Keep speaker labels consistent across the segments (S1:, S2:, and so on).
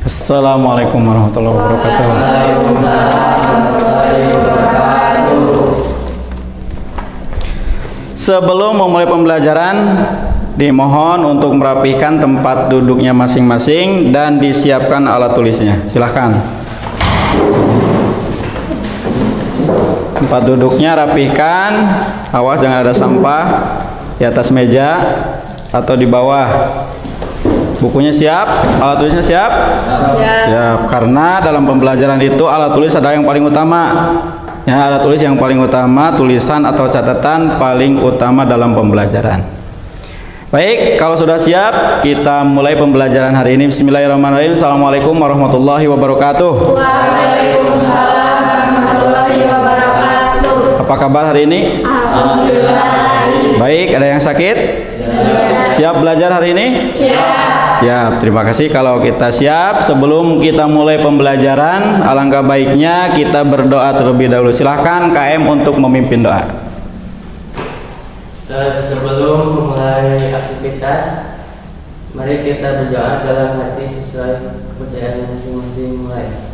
S1: Assalamualaikum warahmatullahi wabarakatuh. Sebelum memulai pembelajaran, dimohon untuk merapikan tempat duduknya masing-masing dan disiapkan alat tulisnya. Silahkan. Tempat duduknya rapikan, awas jangan ada sampah di atas meja atau di bawah. Bukunya siap, alat tulisnya siap? Siap. Karena dalam pembelajaran itu alat tulis adalah yang paling utama. Ya, alat tulis yang paling utama, tulisan atau catatan paling utama dalam pembelajaran. Baik, kalau sudah siap, kita mulai pembelajaran hari ini. Bismillahirrahmanirrahim. Assalamualaikum warahmatullahi wabarakatuh.
S2: Waalaikumsalam warahmatullahi wabarakatuh.
S1: Apa kabar hari ini?
S2: Alhamdulillah.
S1: Baik, ada yang sakit? Siap belajar hari ini? Siap, terima kasih. Kalau kita siap, sebelum kita mulai pembelajaran, alangkah baiknya kita berdoa terlebih dahulu. Silahkan KM untuk memimpin doa.
S3: Sebelum memulai aktivitas, mari kita berdoa dalam hati sesuai kepercayaan masing-masing. Mulai.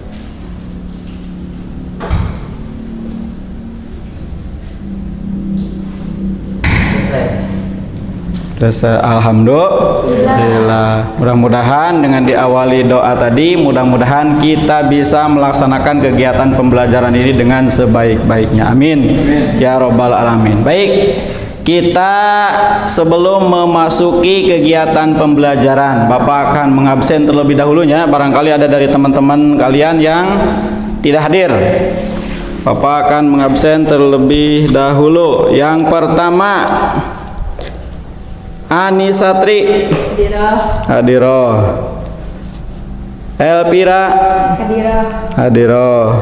S1: Alhamdulillah. Mudah-mudahan dengan diawali doa tadi, mudah-mudahan kita bisa melaksanakan kegiatan pembelajaran ini dengan sebaik-baiknya. Amin. Ya Rabbal Alamin. Baik, kita sebelum memasuki kegiatan pembelajaran, Bapak akan mengabsen terlebih dahulunya. Barangkali ada dari teman-teman kalian yang tidak hadir. Bapak akan mengabsen terlebih dahulu. Yang pertama, Anisatri Hadiroh, Elpira Hadiroh,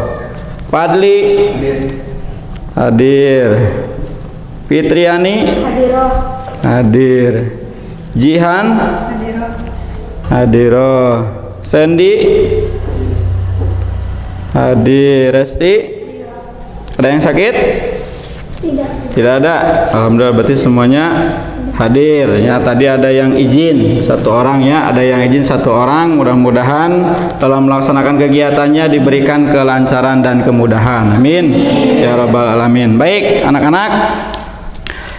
S1: Padli Hadir, Fitriani Hadir, Jihan Hadiroh, Sandy Hadir, Resti. Ada yang sakit? Tidak ada. Alhamdulillah, berarti semuanya hadir. Ya, tadi ada yang izin satu orang, ya, ada yang izin satu orang. Mudah-mudahan dalam melaksanakan kegiatannya diberikan kelancaran dan kemudahan. Amin. Ya Rabbal Alamin. Baik, anak-anak,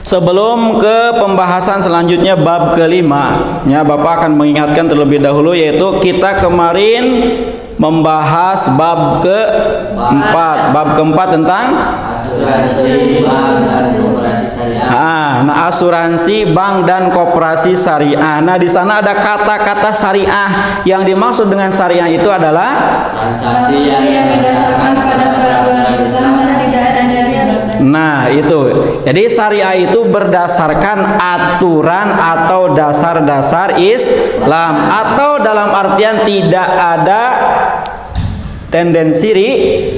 S1: sebelum ke pembahasan selanjutnya bab kelima, ya, Bapak akan mengingatkan terlebih dahulu, yaitu kita kemarin membahas bab keempat. Bab keempat tentang
S3: Asuransi bank dan koperasi syariah.
S1: Nah, asuransi bank dan koperasi syariah. Nah, di sana ada kata-kata syariah. Yang dimaksud dengan syariah itu adalah
S3: Transaksi yang didasarkan pada peraturan Islam dan tidak ada dari.
S1: Nah, itu. Jadi syariah itu berdasarkan aturan atau dasar-dasar Islam, atau dalam artian tidak ada tendensi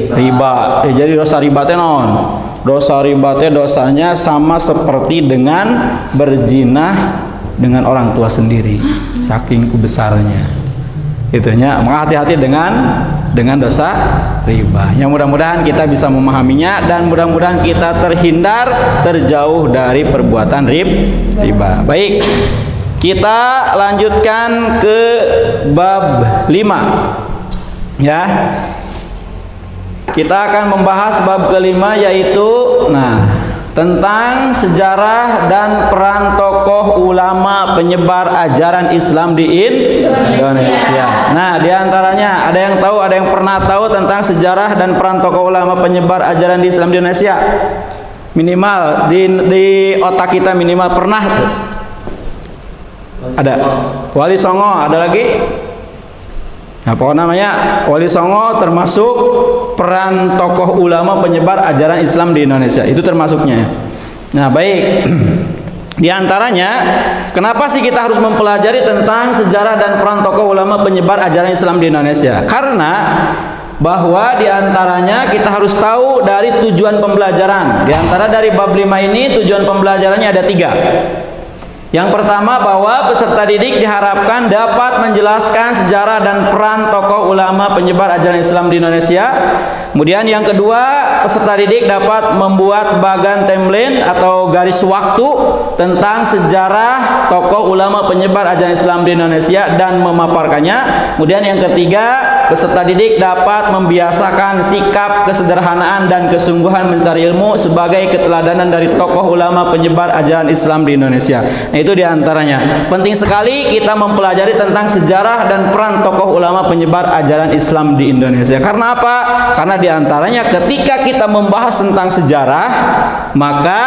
S1: riba. Jadi dosa riba teh naon? Dosa riba teh dosanya sama seperti dengan berzina dengan orang tua sendiri, saking besarnya. Itunya, maka hati-hati dengan dosa riba. Yang mudah-mudahan kita bisa memahaminya dan mudah-mudahan kita terjauh dari perbuatan riba. Baik, kita lanjutkan ke bab 5. Ya, kita akan membahas bab kelima, yaitu tentang sejarah dan peran tokoh ulama penyebar ajaran Islam di Indonesia. Nah, diantaranya ada yang tahu, ada yang pernah tahu tentang sejarah dan peran tokoh ulama penyebar ajaran di Islam di Indonesia? Minimal di otak kita minimal pernah. Ada Wali Songo, ada lagi? Nah, pokoknya namanya Wali Songo termasuk peran tokoh ulama penyebar ajaran Islam di Indonesia. Itu termasuknya. Nah, baik. Di antaranya, kenapa sih kita harus mempelajari tentang sejarah dan peran tokoh ulama penyebar ajaran Islam di Indonesia? Karena bahwa di antaranya kita harus tahu dari tujuan pembelajaran. Di antara dari bab 5 ini tujuan pembelajarannya ada 3. Yang pertama, bahwa peserta didik diharapkan dapat menjelaskan sejarah dan peran tokoh ulama penyebar ajaran Islam di Indonesia. Kemudian yang kedua, peserta didik dapat membuat bagan timeline atau garis waktu tentang sejarah tokoh ulama penyebar ajaran Islam di Indonesia dan memaparkannya. Kemudian yang ketiga, peserta didik dapat membiasakan sikap kesederhanaan dan kesungguhan mencari ilmu sebagai keteladanan dari tokoh ulama penyebar ajaran Islam di Indonesia. Nah, itu diantaranya. Penting sekali kita mempelajari tentang sejarah dan peran tokoh ulama penyebar ajaran Islam di Indonesia. Karena apa? Karena diantaranya ketika kita membahas tentang sejarah, maka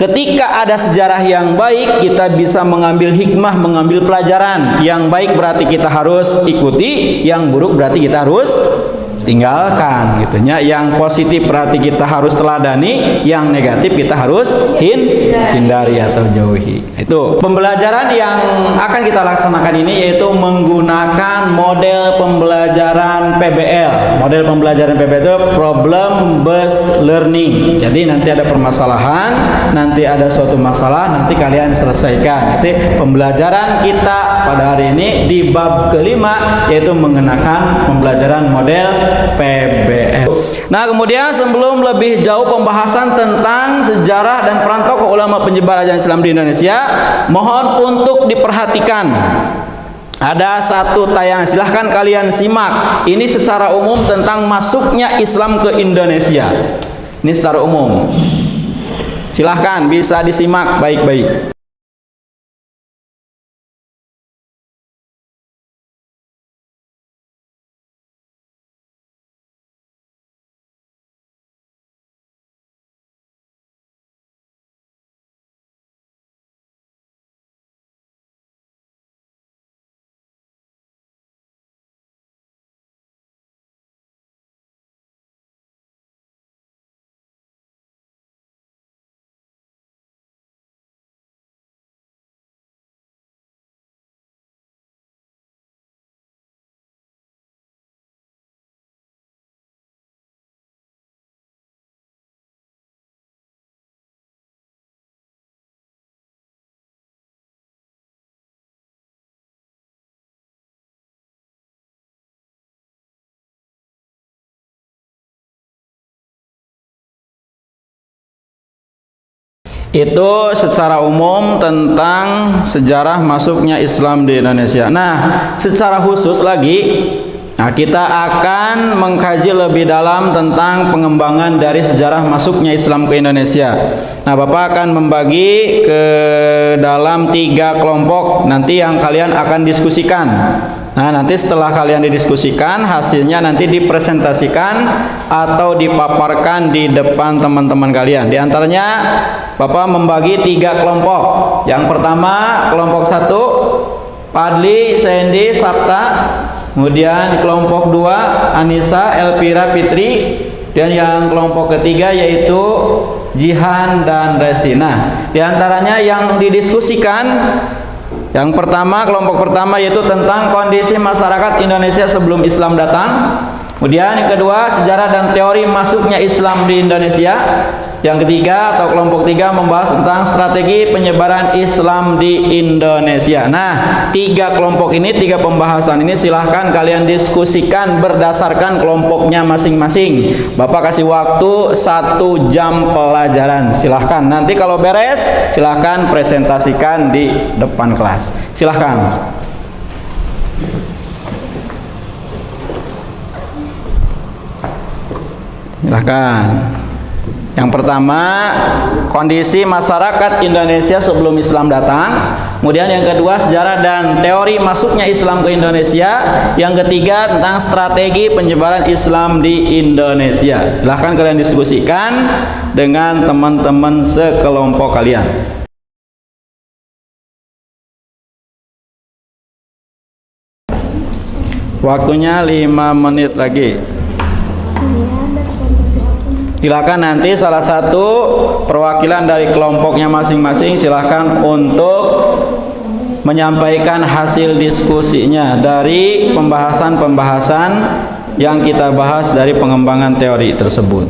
S1: ketika ada sejarah yang baik, kita bisa mengambil hikmah, mengambil pelajaran. Yang baik berarti kita harus ikuti, yang buruk berarti kita harus tinggalkan gitu ya. Yang positif berarti kita harus teladani, yang negatif kita harus hindari atau jauhi. Itu pembelajaran yang akan kita laksanakan ini, yaitu menggunakan model pembelajaran PBL. Model pembelajaran PBL itu problem based learning. Jadi nanti ada permasalahan, nanti ada suatu masalah, nanti kalian selesaikan. Jadi pembelajaran kita pada hari ini di bab kelima, yaitu mengenakan pembelajaran model PBL. Nah, kemudian sebelum lebih jauh pembahasan tentang sejarah dan peran tokoh ulama penyebar ajaran Islam di Indonesia, mohon untuk diperhatikan. Ada satu tayangan, silahkan kalian simak. Ini secara umum tentang masuknya Islam ke Indonesia. Ini secara umum. Silahkan bisa disimak baik-baik. Itu secara umum tentang sejarah masuknya Islam di Indonesia. Nah, secara khusus lagi, nah, kita akan mengkaji lebih dalam tentang pengembangan dari sejarah masuknya Islam ke Indonesia. Nah, Bapak akan membagi ke dalam 3 kelompok nanti yang kalian akan diskusikan. Nah, nanti setelah kalian didiskusikan, hasilnya nanti dipresentasikan atau dipaparkan di depan teman-teman kalian. Di antaranya Bapak membagi 3 kelompok. Yang pertama, kelompok 1, Padli, Sandy, Sabta. Kemudian kelompok 2, Anissa, Elvira, Fitri. Dan yang kelompok ketiga yaitu Jihan dan Resti. Nah, di antaranya yang didiskusikan, yang pertama, kelompok pertama yaitu tentang kondisi masyarakat Indonesia sebelum Islam datang. Kemudian yang kedua, sejarah dan teori masuknya Islam di Indonesia. Yang ketiga atau kelompok 3 membahas tentang strategi penyebaran Islam di Indonesia. Nah, 3 kelompok ini, 3 pembahasan ini silahkan kalian diskusikan berdasarkan kelompoknya masing-masing. Bapak kasih waktu 1 jam pelajaran. Silahkan. Nanti kalau beres, silahkan presentasikan di depan kelas. Silahkan. Silahkan. Yang pertama, kondisi masyarakat Indonesia sebelum Islam datang. Kemudian yang kedua, sejarah dan teori masuknya Islam ke Indonesia. Yang ketiga, tentang strategi penyebaran Islam di Indonesia. Silahkan kalian diskusikan dengan teman-teman sekelompok kalian. Waktunya 5 menit lagi. Silakan nanti salah satu perwakilan dari kelompoknya masing-masing silahkan untuk menyampaikan hasil diskusinya dari pembahasan-pembahasan yang kita bahas dari pengembangan teori tersebut.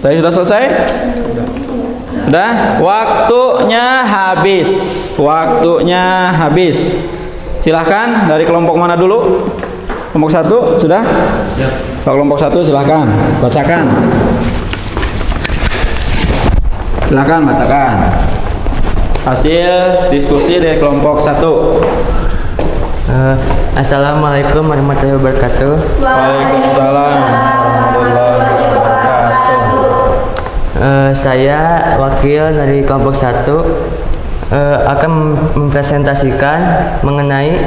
S1: Tadi sudah selesai? Sudah? Waktunya habis. Waktunya habis. Silahkan dari kelompok mana dulu? Kelompok 1 sudah?
S3: Siap.
S1: Kelompok 1 silahkan bacakan. Silahkan bacakan hasil diskusi dari kelompok 1.
S3: Assalamualaikum warahmatullahi wabarakatuh.
S1: Waalaikumsalam warahmatullahi wabarakatuh.
S3: Saya wakil dari kelompok 1 akan mempresentasikan mengenai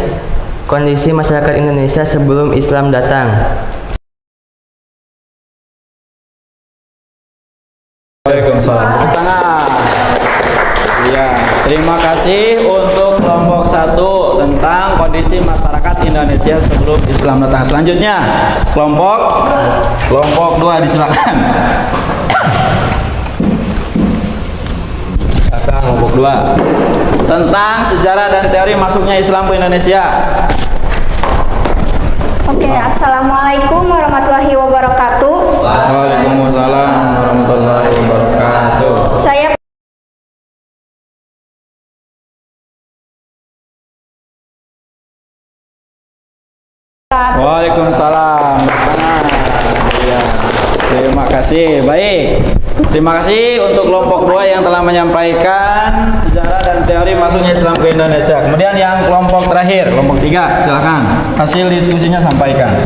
S3: kondisi masyarakat Indonesia sebelum Islam datang.
S1: Waalaikumsalam. Tepuk tangan. Iya, terima kasih untuk kelompok 1 tentang kondisi masyarakat Indonesia sebelum Islam datang. Selanjutnya, kelompok 2 disilakan. Silakan kelompok 2. Tentang sejarah dan teori masuknya Islam ke Indonesia.
S2: Oke, assalamualaikum warahmatullahi wabarakatuh.
S1: Waalaikumsalam warahmatullahi wabarakatuh.
S2: Saya
S1: Waalaikumsalam. Iya. Terima kasih. Baik. Terima kasih untuk kelompok 2 yang telah menyampaikan sejarah dan teori masuknya Islam ke Indonesia. Kemudian yang kelompok terakhir, kelompok 3, silakan. Hasil diskusinya sampaikan.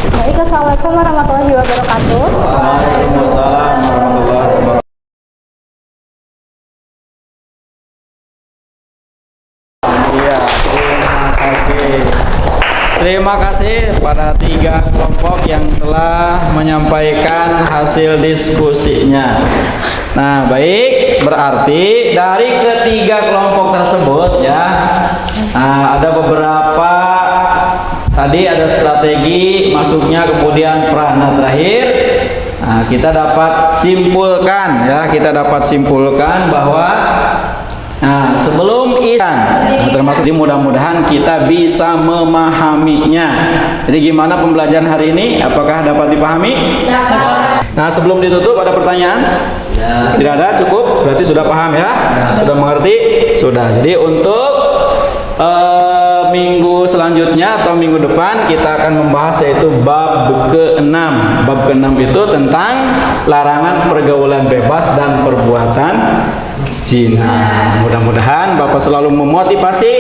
S2: Baik, assalamualaikum warahmatullahi wabarakatuh.
S1: Waalaikumsalam warahmatullahi wabarakatuh. Iya, terima kasih. Terima kasih pada 3 kelompok yang telah menyampaikan hasil diskusinya. Nah, baik, berarti dari ketiga kelompok tersebut ya, ada beberapa tadi ada strategi masuknya, kemudian peran terakhir. Nah, kita dapat simpulkan ya, bahwa sebelum Islam termasuk di mudah-mudahan kita bisa memahaminya. Jadi gimana pembelajaran hari ini? Apakah dapat dipahami? Nah, sebelum ditutup ada pertanyaan? Tidak ada, cukup. Berarti sudah paham ya? Sudah mengerti? Sudah. Jadi untuk minggu selanjutnya atau minggu depan kita akan membahas yaitu bab ke-6. Bab ke-6 itu tentang larangan pergaulan bebas dan perbuatan zina. Mudah-mudahan Bapak selalu memotivasi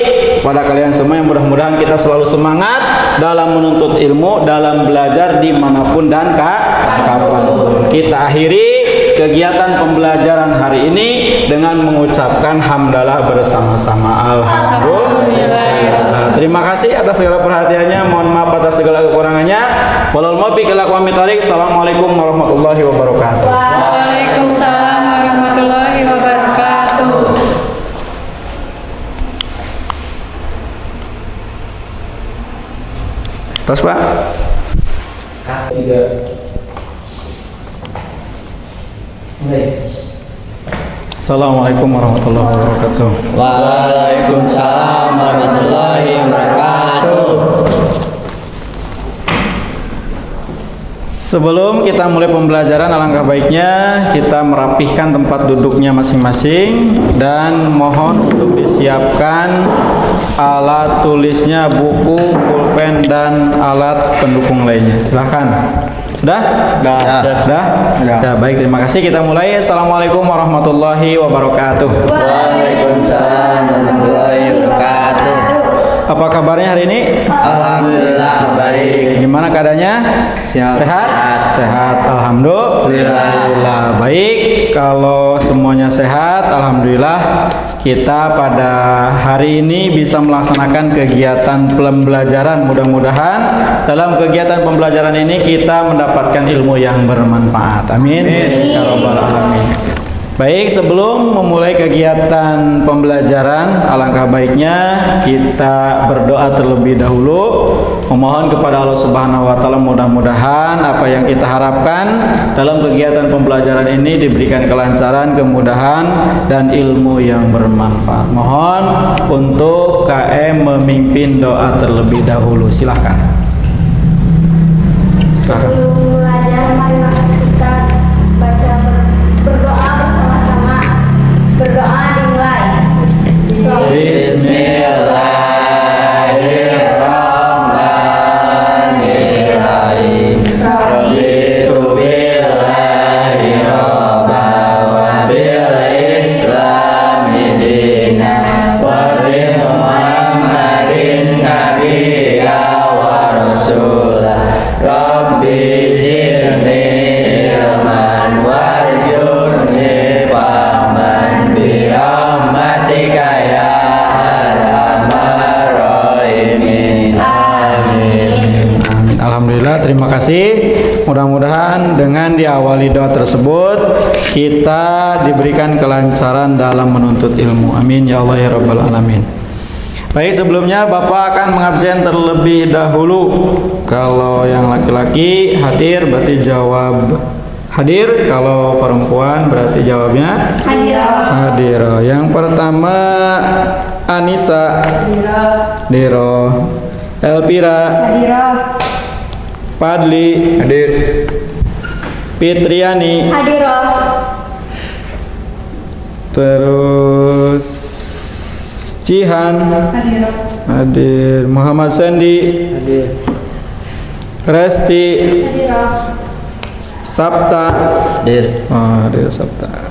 S1: pada kalian semua, yang mudah-mudahan kita selalu semangat dalam menuntut ilmu, dalam belajar dimanapun dan kapanpun. Kita akhiri kegiatan pembelajaran hari ini dengan mengucapkan hamdalah bersama-sama. Alhamdulillah. Terima kasih atas segala perhatiannya. Mohon maaf atas segala kekurangannya. Walal muwaffiq ila aqwamit thoriq. Assalamualaikum warahmatullahi wabarakatuh.
S2: Waalaikumsalam warahmatullahi wabarakatuh.
S1: Terus Pak. Assalamualaikum warahmatullahi wabarakatuh.
S3: Waalaikumsalam warahmatullahi wabarakatuh.
S1: Sebelum kita mulai pembelajaran, alangkah baiknya kita merapihkan tempat duduknya masing-masing dan mohon untuk disiapkan alat tulisnya, buku, pulpen, dan alat pendukung lainnya. Silahkan. Sudah? Sudah? Ya, baik, terima kasih. Kita mulai. Assalamualaikum warahmatullahi wabarakatuh.
S3: Waalaikumsalam warahmatullahi wabarakatuh.
S1: Apa kabarnya hari ini?
S3: Alhamdulillah baik.
S1: Gimana keadaannya? Sehat? Sehat. Alhamdulillah. Baik. Kalau semuanya sehat, alhamdulillah. Kita pada hari ini bisa melaksanakan kegiatan pembelajaran. Mudah-mudahan dalam kegiatan pembelajaran ini kita mendapatkan ilmu yang bermanfaat. Amin. Ya rabbal alamin. Baik, sebelum memulai kegiatan pembelajaran, alangkah baiknya kita berdoa terlebih dahulu, memohon kepada Allah Subhanahu wa taala mudah-mudahan apa yang kita harapkan dalam kegiatan pembelajaran ini diberikan kelancaran, kemudahan, dan ilmu yang bermanfaat. Mohon untuk KM memimpin doa terlebih dahulu. Silahkan.
S2: Sebelum belajar, marilah kita baca berdoa bersama-sama. Berdoa dimulai
S3: Bismillahirrahmanirrahim. Raditu billahi robba wa bil islami dina wa bi Muhammadin nabiyya wa rasulah. Rabbi zidni ilman warjurni fahman bi rahmatika ya arhamar rahimin. Amin.
S1: Amin. Alhamdulillah, terima kasih. Mudah-mudahan dengan diawali doa tersebut kita diberikan kelancaran dalam menuntut ilmu. Amin ya Allah ya Rabbal Alamin. Baik, sebelumnya Bapak akan mengabsen terlebih dahulu. Kalau yang laki-laki hadir berarti jawab hadir, kalau perempuan berarti jawabnya hadir. Yang pertama Anissa Diro, Elvira Padli hadir, Fitriani terus Cihan hadir, Muhammad Sandi Resti Sabta
S3: Hadir.
S1: hadir Sabta.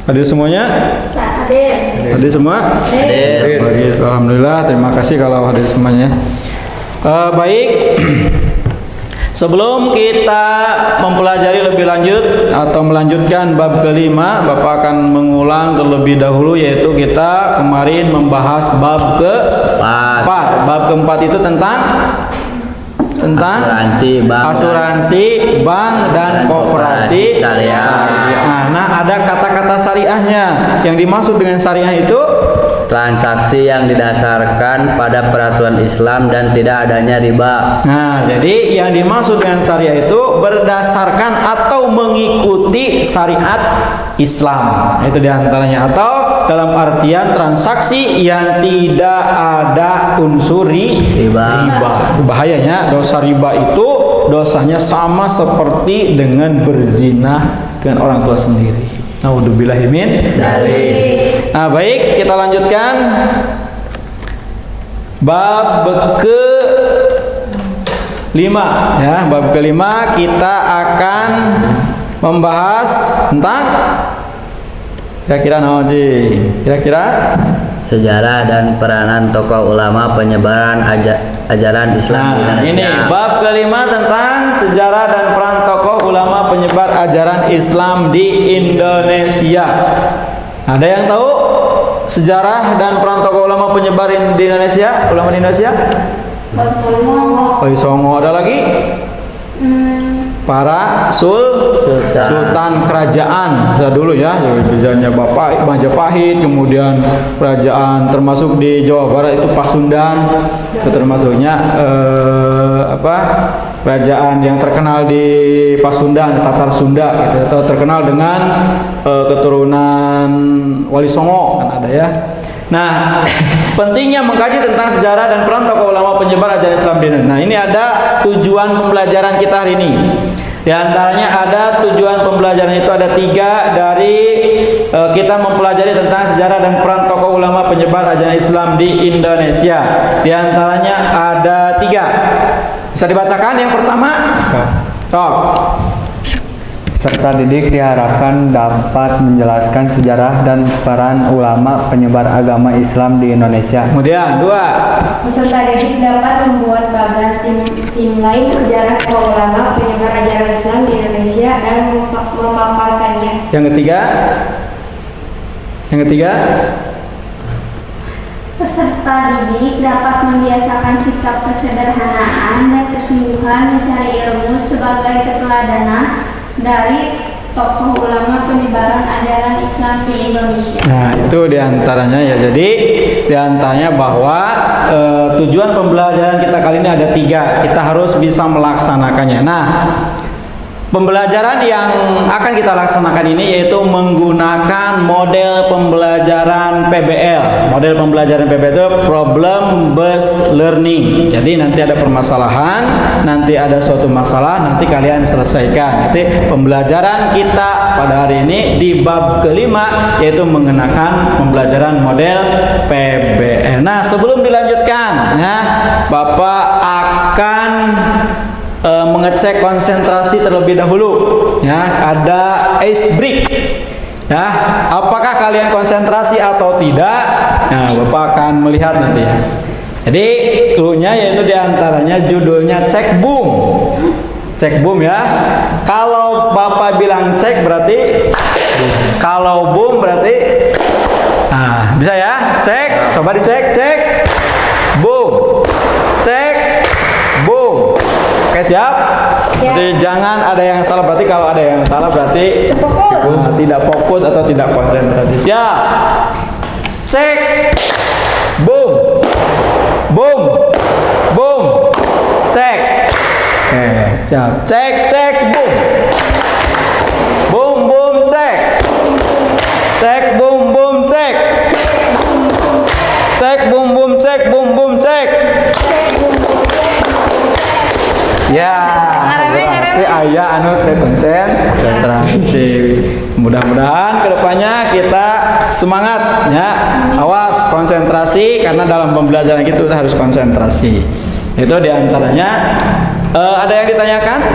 S1: Hadir semuanya? Hadir semua?
S3: Hadir.
S1: Baik, alhamdulillah, terima kasih kalau hadir semuanya. Baik. Sebelum kita mempelajari lebih lanjut atau melanjutkan bab kelima, Bapak akan mengulang terlebih dahulu, yaitu kita kemarin membahas bab keempat. Bab keempat itu tentang asuransi bank dan koperasi syariah. Nah, ada kata-kata syariahnya. Yang dimaksud dengan syariah itu
S3: Transaksi yang didasarkan pada peraturan Islam dan tidak adanya riba.
S1: Nah, jadi yang dimaksud dengan syariah itu berdasarkan atau mengikuti syariat Islam. Itu diantaranya, atau dalam artian transaksi yang tidak ada unsur riba. Bahayanya dosa riba itu dosanya sama seperti dengan berzina dengan orang tua sendiri. Naudzubillahi min dzalik. Nah, baik, kita lanjutkan bab ke-5 ya. Bab ke-5 kita akan membahas tentang kira-kira
S3: sejarah dan peranan tokoh ulama penyebaran ajaran Islam di Indonesia.
S1: Ini bab ke-5 tentang sejarah dan peran tokoh ulama penyebar ajaran Islam di Indonesia. Ada yang tahu sejarah dan peran tokoh ulama penyebar di Indonesia? Ulama di Indonesia? Wali Songo. Ada lagi? Para sultan kerajaan dulu ya, kerajaannya Bapak Majapahit, kemudian kerajaan termasuk di Jawa Barat itu Pasundan, itu termasuknya kerajaan yang terkenal di Pasundan, Tatar Sunda gitu, atau terkenal dengan keturunan Wali Songo kan ada ya. Nah, pentingnya mengkaji tentang sejarah dan peran tokoh ulama penyebar ajaran Islam di Indonesia. Nah, ini ada tujuan pembelajaran kita hari ini. Di antaranya ada tujuan pembelajaran itu ada 3 dari kita mempelajari tentang sejarah dan peran tokoh ulama penyebar ajaran Islam di Indonesia. Di antaranya ada 3. Bisa dibacakan yang pertama? Sok.
S4: Peserta didik diharapkan dapat menjelaskan sejarah dan peran ulama penyebar agama Islam di Indonesia.
S1: Kemudian 2.
S2: Peserta didik dapat membuat bagan timeline sejarah ulama penyebar ajaran Islam di Indonesia dan memaparkannya.
S1: Yang ketiga,
S2: peserta didik dapat membiasakan sikap kesederhanaan dan kesungguhan mencari ilmu sebagai keteladanan dari tokoh ulama penyebaran ajaran Islam di Indonesia.
S1: Nah, itu diantaranya ya. Jadi diantaranya bahwa tujuan pembelajaran kita kali ini ada 3. Kita harus bisa melaksanakannya. Nah, Pembelajaran yang akan kita laksanakan ini yaitu menggunakan model pembelajaran PBL. Model pembelajaran PBL itu problem based learning. Jadi nanti ada permasalahan, nanti ada suatu masalah, nanti kalian selesaikan. Jadi pembelajaran kita pada hari ini di bab kelima yaitu mengenakan pembelajaran model PBL. Nah, sebelum dilanjutkan, ya, Bapak akan mengecek konsentrasi terlebih dahulu, ya. Ada ice break, ya. Apakah kalian konsentrasi atau tidak? Nah, Bapak akan melihat nanti, ya. Jadi clue-nya yaitu diantaranya judulnya cek boom. Cek boom, ya. Kalau Bapak bilang cek berarti kalau boom berarti bisa ya. Cek, coba dicek, cek boom, cek boom. Oke, siap? Jadi jangan ada yang salah, berarti kalau ada yang salah berarti tidak fokus atau tidak konsentrasi. Siap? Cek. Boom. Boom. Boom. Cek. Oke, siap. Cek, cek, boom. Boom, boom, cek. Cek, boom, boom, cek. Cek, boom, boom, cek, boom, boom, cek. Ya, berarti ayah anu teh konsentrasi. Mudah-mudahan kedepannya kita semangat, ya. Awas konsentrasi karena dalam pembelajaran itu harus konsentrasi. Itu diantaranya. Ada yang ditanyakan?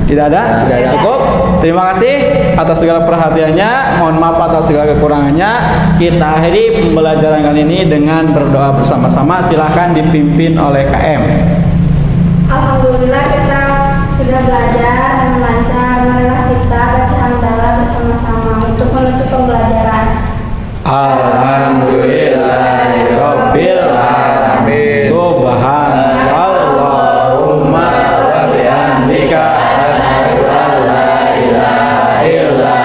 S1: Tidak ada? Cukup. Terima kasih atas segala perhatiannya. Mohon maaf atas segala kekurangannya. Kita akhiri pembelajaran kali ini dengan berdoa bersama-sama. Silahkan dipimpin oleh KM.
S2: Alhamdulillah kita sudah belajar dengan lancar. Marilah kita baca hamdalah bersama-sama untuk menutup pembelajaran.
S1: Alhamdulillahirabbil alamin. Subhanallahumma wa bihamdika asyhadu an la ilaha illa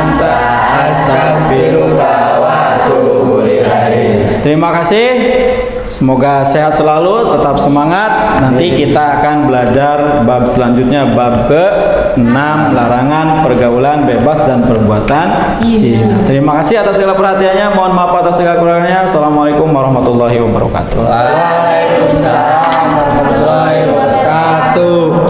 S1: anta astaghfiruka wa atubu ilaik. Terima kasih. Semoga sehat selalu, tetap semangat. Nanti kita akan belajar bab selanjutnya, bab ke-6, larangan pergaulan bebas dan perbuatan zina. Terima kasih atas segala perhatiannya. Mohon maaf atas segala kekurangannya. Assalamualaikum warahmatullahi wabarakatuh.
S4: Waalaikumsalam warahmatullahi wabarakatuh.